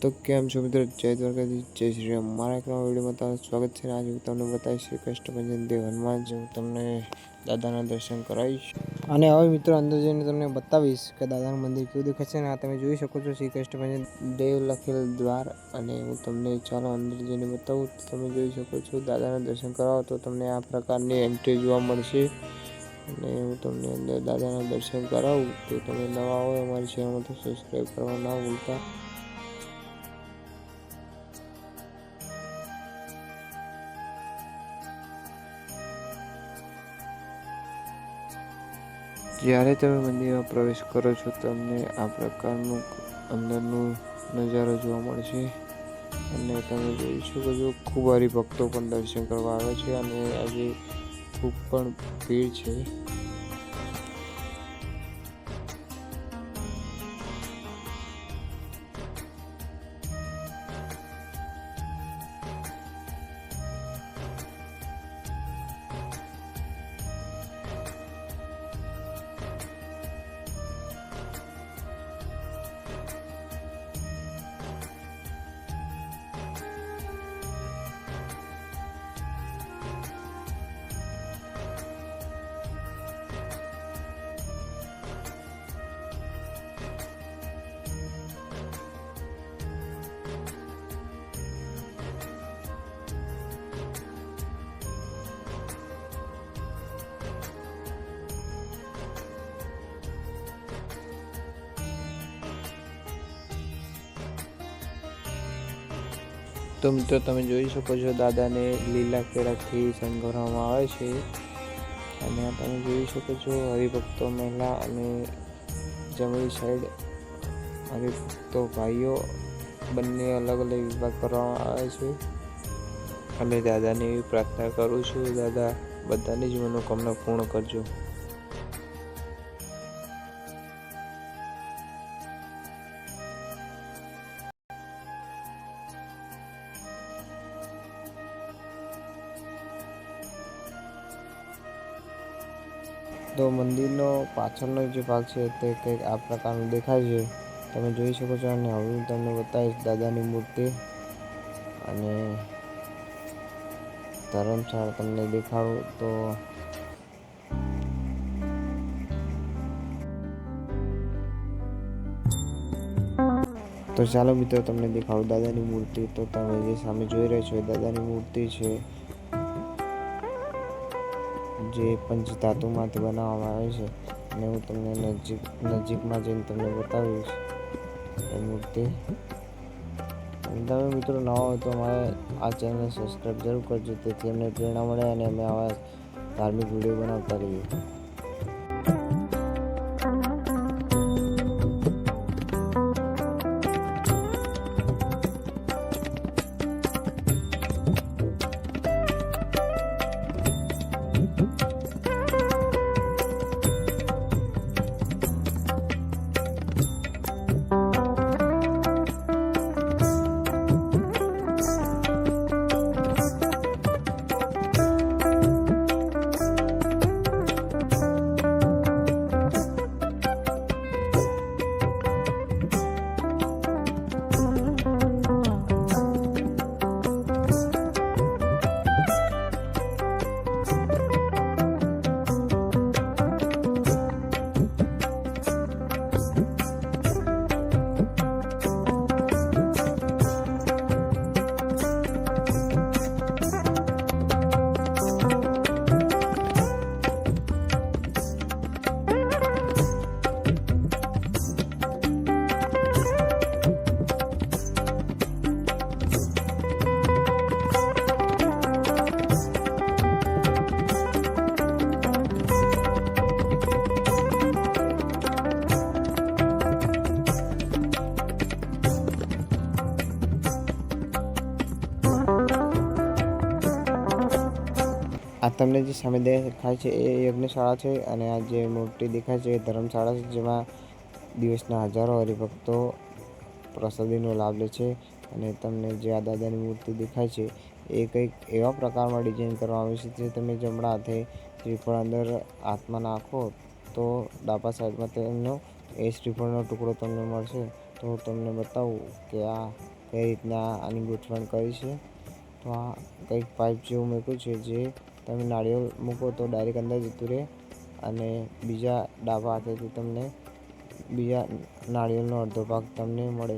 તો કેમ છો મિત્રો, જય દ્વારકાધીશ, જય શ્રી રામ। મારા એક નવા વિડીયોમાં તમારું સ્વાગત છે। આજે હું તમને બતાવીશ શ્રી કષ્ટભંજન દેવ હનુમાન, જે હું તમને દાદાના દર્શન કરાવીશ અને હવે મિત્રો અંદર જઈને તમને બતાવીશ કે દાદાનું મંદિર કેવું દેખાય છે। અને આ તમે જોઈ શકો છો શ્રી કષ્ટભંજન દેવ લખેલ દ્વાર, અને હું તમને ચાલો અંદર જઈને બતાવું। તમે જોઈ શકો છો દાદાના દર્શન કરાવો તો તમને આ પ્રકારની એન્ટ્રી જોવા મળશે, અને હું તમને અંદર દાદાના દર્શન કરાવું। તો તમે નવા હોય અમારી ચેનલમાં તો સબસ્ક્રાઈબ કરવા ના ભૂલતા। જ્યારે તમે મંદિરમાં પ્રવેશ કરો છો તમને આ પ્રકારનું અંદરનું નજારો જોવા મળશે, અને તમે જોઈ શકો છો ખૂબ હરિભક્તો પણ દર્શન કરવા આવે છે, અને આજે ખૂબ પણ ભીડ છે। તો મિત્રો તમે જોઈ શકો છો દાદાને લીલા કેળાથી શણગારવામાં આવે છે, અને આ તમે જોઈ શકો છો હરિભક્તો મહિલા અને જમણી સાઈડ હરિભક્તો ભાઈઓ બંને અલગ અલગ વિભાગ કરવામાં આવે છે। અને દાદાને એવી પ્રાર્થના કરું છું, દાદા બધાની જ મનોકામના પૂર્ણ કરજો। તો મંદિરનો પાછળનો જે ભાગ છે તે કંઈક આ પ્રકારનો દેખાય છે, તમે જોઈ શકો છો। અને હવે હું તમને બતાવીશ દાદાની મૂર્તિ અને ધર્મશાળા તમને દેખાડું તો ચાલો મિત્રો તમને દેખાડું દાદાની મૂર્તિ। તો તમે જે સામે જોઈ રહ્યા છો દાદાની મૂર્તિ છે, જે પંચધાતુમાંથી બનાવવામાં આવે છે, અને હું તમને નજીકમાં જઈને તમને બતાવીશ એ મૂર્તિ। તમે મિત્રો નવા હોય તો અમારે આ ચેનલને સબસ્ક્રાઈબ જરૂર કરજો, તેથી અમને પ્રેરણા મળે અને અમે આવા ધાર્મિક વિડીયો બનાવતા રહીએ। આ તમને જે સામે દેખાય છે એ યજ્ઞશાળા છે, અને આ જે મૂર્તિ દેખાય છે એ ધર્મશાળા છે, જેમાં દિવસના હજારો હરિભક્તો પ્રસાદીનો લાભ લે છે। અને તમને જે આ દાદાની મૂર્તિ દેખાય છે એ કંઈક એવા પ્રકારમાં ડિઝાઇન કરવામાં આવી છે, જે તમે જમણા હાથે શ્રીફળ અંદર હાથમાં નાખો તો ડાબા સાઈડમાં તેનો એ શ્રીફળનો ટુકડો તમને મળશે, તો તમને બતાવું કે આ કઈ રીતના આની ગોઠવણ કરી છે. તો આ કંઈક પાઇપ જેવું મૂક્યું છે, જે તમે નાળિયેર મૂકો તો ડાયરેક્ટ અંદર જતું રહે અને બીજા ડાબા હાથેથી તમને બીજા નાળિયેરનો અડધો ભાગ તમને મળે.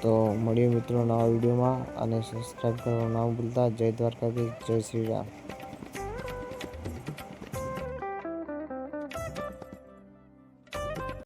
તો મળીએ મિત્રો નવા વિડીયોમાં, અને સબસ્ક્રાઈબ કરવાનું ના ભૂલતા. જય દ્વારકાધીશ, જય શ્રી રામ.